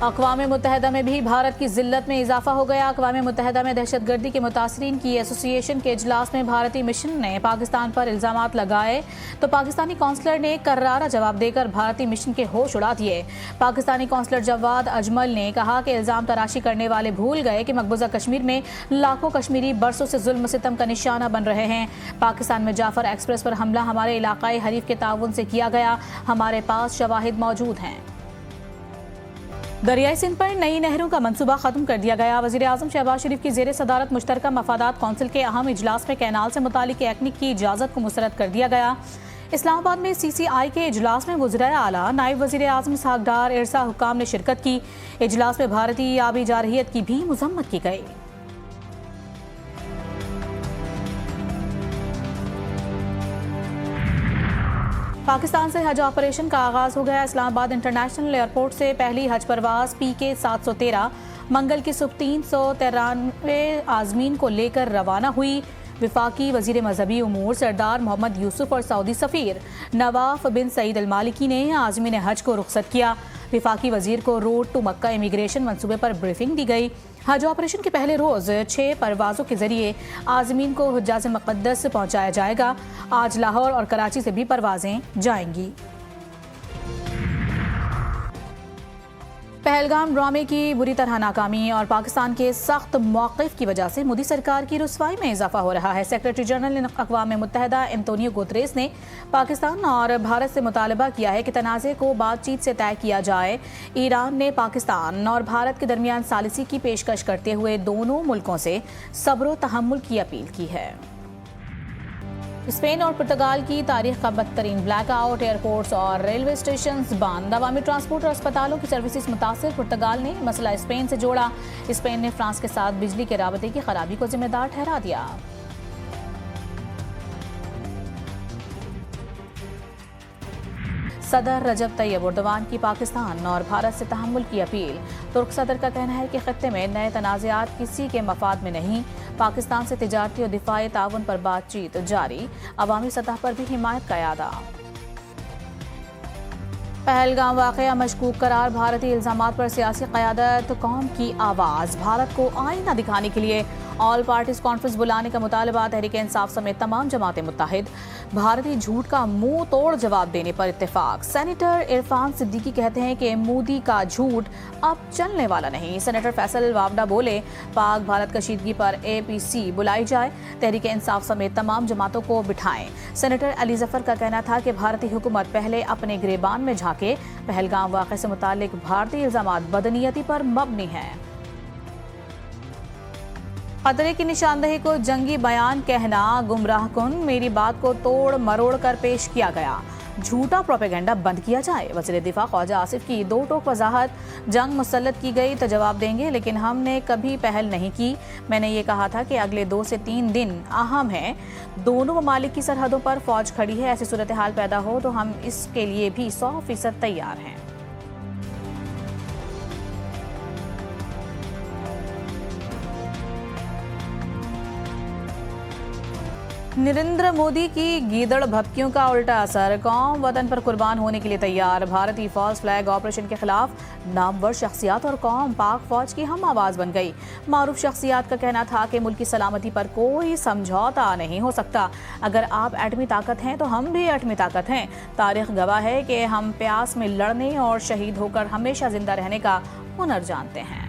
अक़वाम मुत्तहिदा में भी भारत की जिल्लत में इजाफा हो गया। अक़वाम मुत्तहिदा में दहशतगर्दी के मुतासरीन की एसोसिएशन के इजलास में भारतीय मिशन ने पाकिस्तान पर इल्ज़ामात लगाए तो पाकिस्तानी कौंसलर ने करारा जवाब देकर भारतीय मिशन के होश उड़ा दिए। पाकिस्तानी कौंसलर जवाद अजमल ने कहा कि इल्ज़ाम तराशी करने वाले भूल गए कि मकबूजा कश्मीर में लाखों कश्मीरी बरसों से जुल्म सितम का निशाना बन रहे हैं। पाकिस्तान में जाफर एक्सप्रेस पर हमला हमारे इलाकाई हरीफ के ताउन से किया गया, हमारे पास शवाहिद मौजूद हैं। दरियाई सिंध पर नई नहरों का मंसूबा खत्म कर दिया गया। वज़ीर आज़म शहबाज शरीफ की ज़ेर सदारत मुश्तरका मफादात कौंसिल के अहम इजलास में कैनाल से मुतालिक एक्निक की इजाज़त को मुस्तरद कर दिया गया। इस्लामाबाद में CCI के इजलास में वज़ीर आला नायब वज़ीर आज़म इसहाक डार इरसा हुक्काम ने शिरकत की। इजलास में भारतीय आबी जारहियत की भी मज़म्मत की गई। पाकिस्तान से हज ऑपरेशन का आगाज हो गया। इस्लामाबाद इंटरनेशनल एयरपोर्ट से पहली हज परवाज PK 713 मंगल की सुबह 393 आज़मीन को लेकर रवाना हुई। विफाकी वजीर मजहबी उमूर सरदार मोहम्मद यूसुफ और सऊदी सफ़ीर नवाफ बिन सईद अल मालिकी ने आज़मीन हज को रुखसत किया। विफाकी वजीर को रोड टू मक्का इमिग्रेशन मंसूबे पर ब्रीफिंग दी गई। हज ऑपरेशन के पहले रोज़ 6 परवाज़ों के जरिए आज़मीन को हुज्जाज मुक़द्दस पहुँचाया जाएगा। आज लाहौर और कराची से भी परवाज़ें जाएंगी। पहलगाम ड्रामे की बुरी तरह नाकामी और पाकिस्तान के सख्त मौक़िफ़ की वजह से मोदी सरकार की रुसवाई में इजाफा हो रहा है। सेक्रेटरी जनरल अक़वाम मुत्तहिदा एंटोनियो गुतरेस ने पाकिस्तान और भारत से मुतालबा किया है कि तनाज़े को बातचीत से तय किया जाए। ईरान ने पाकिस्तान और भारत के दरमियान सालिसी की पेशकश करते हुए दोनों मुल्कों से सब्र व तहम्मुल की अपील की है। स्पेन और पुर्तगाल की तारीख का बदतरीन ब्लैकआउट, एयरपोर्ट्स और रेलवे स्टेशन बंद, अवामी ट्रांसपोर्ट और अस्पतालों की सर्विसेज मुतासिर। पुर्तगाल ने मसला स्पेन से जोड़ा। स्पेन ने फ्रांस के साथ बिजली के राबते की खराबी को जिम्मेदार ठहरा दिया। सदर रजब तैयब एर्दोगान की पाकिस्तान और भारत से तहम्मुल की अपील। तुर्क सदर का कहना है कि खत्ते में नए तनाज़ात किसी के मफाद में नहीं। पाकिस्तान से तिजारती और दिफाई ताउन पर बातचीत जारी। अवामी सतह पर भी हिमायत का यादा। पहलगाम वाक़या मशकूक करार। भारतीय इल्ज़ामात पर सियासी क़यादत कौम की आवाज़। भारत को आईना दिखाने के लिए ऑल पार्टीज कॉन्फ्रेंस बुलाने का मुतालबा। तहरीक इंसाफ समेत तमाम जमातें मुत्तहिद। भारतीय झूठ का मुंह तोड़ जवाब देने पर इत्तेफाक। सेनेटर इरफान सिद्दीकी कहते हैं कि मोदी का झूठ अब चलने वाला नहीं। सेनेटर फैसल वावडा बोले पाक भारत कशीदगी पर APC बुलाई जाए, तहरीक इंसाफ समेत तमाम जमातों को बिठाएं। सेनेटर अली जफर का कहना था कि भारतीय हुकूमत पहले अपने गिरेबान में झांके। पहलगाम वाक़े से मुतालिक भारतीय इल्ज़ामात बदनीयती पर मबनी है। खतरे की निशानदेही को जंगी बयान कहना गुमराहकुन, मेरी बात को तोड़ मरोड़ कर पेश किया गया। झूठा प्रोपेगेंडा बंद किया जाए। वज़ीर दिफा ख्वाजा आसिफ की दो टोक वजाहत। जंग मुसल्लत की गई तो जवाब देंगे, लेकिन हमने कभी पहल नहीं की। मैंने ये कहा था कि अगले 2 से 3 दिन अहम हैं। दोनों ममालिक की सरहदों पर फौज खड़ी है। ऐसी सूरत हाल पैदा हो तो हम इसके लिए भी 100% तैयार हैं। नरेंद्र मोदी की गीदड़ भपकियों का उल्टा असर। कौम वतन पर कुर्बान होने के लिए तैयार। भारतीय फौज फ्लैग ऑपरेशन के खिलाफ नामवर शख्सियात और कौम पाक फौज की हम आवाज़ बन गई। मारूफ शख्सियात का कहना था कि मुल्क की सलामती पर कोई समझौता नहीं हो सकता। अगर आप एटमी ताकत हैं तो हम भी एटमी ताकत हैं। तारीख गवाह है कि हम प्यास में लड़ने और शहीद होकर हमेशा जिंदा रहने का हुनर जानते हैं।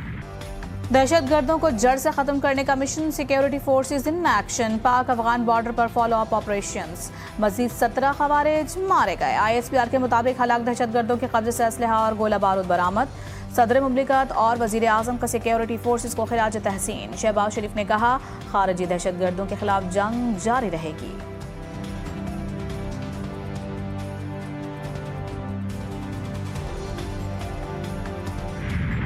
दहशतगर्दों को जड़ से खत्म करने का mission. Security forces in action. पाक अफगान बॉर्डर पर फॉलो अप ऑपरेशंस। मजीद 17 खवारिज मारे गए। ISPR के मुताबिक हलाक दहशतगर्दों के कब्जे से असलहा और गोला बारूद बरामद। सदर मुमलिकत और वजीर आजम का सिक्योरिटी फोर्सेज को खिराज तहसीन। शहबाज शरीफ ने कहा खारिजी दहशतगर्दों के खिलाफ जंग जारी रहेगी।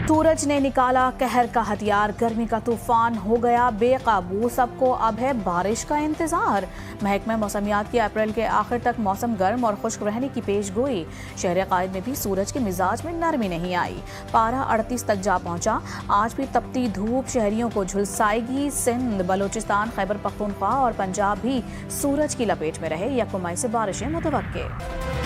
सूरज ने निकाला कहर का हथियार। गर्मी का तूफान हो गया बेकाबू। सबको अब है बारिश का इंतजार। महकमा मौसमियात की अप्रैल के आखिर तक मौसम गर्म और खुश्क रहने की पेश गोई। शहर कायद में भी सूरज के मिजाज में नरमी नहीं आई। पारा 38 तक जा पहुंचा। आज भी तपती धूप शहरियों को झुलसाएगी। सिंध, बलोचिस्तान, खैबर पख्तूनख्वा और पंजाब भी सूरज की लपेट में रहे। यकम मई से बारिशें मुतवक्के।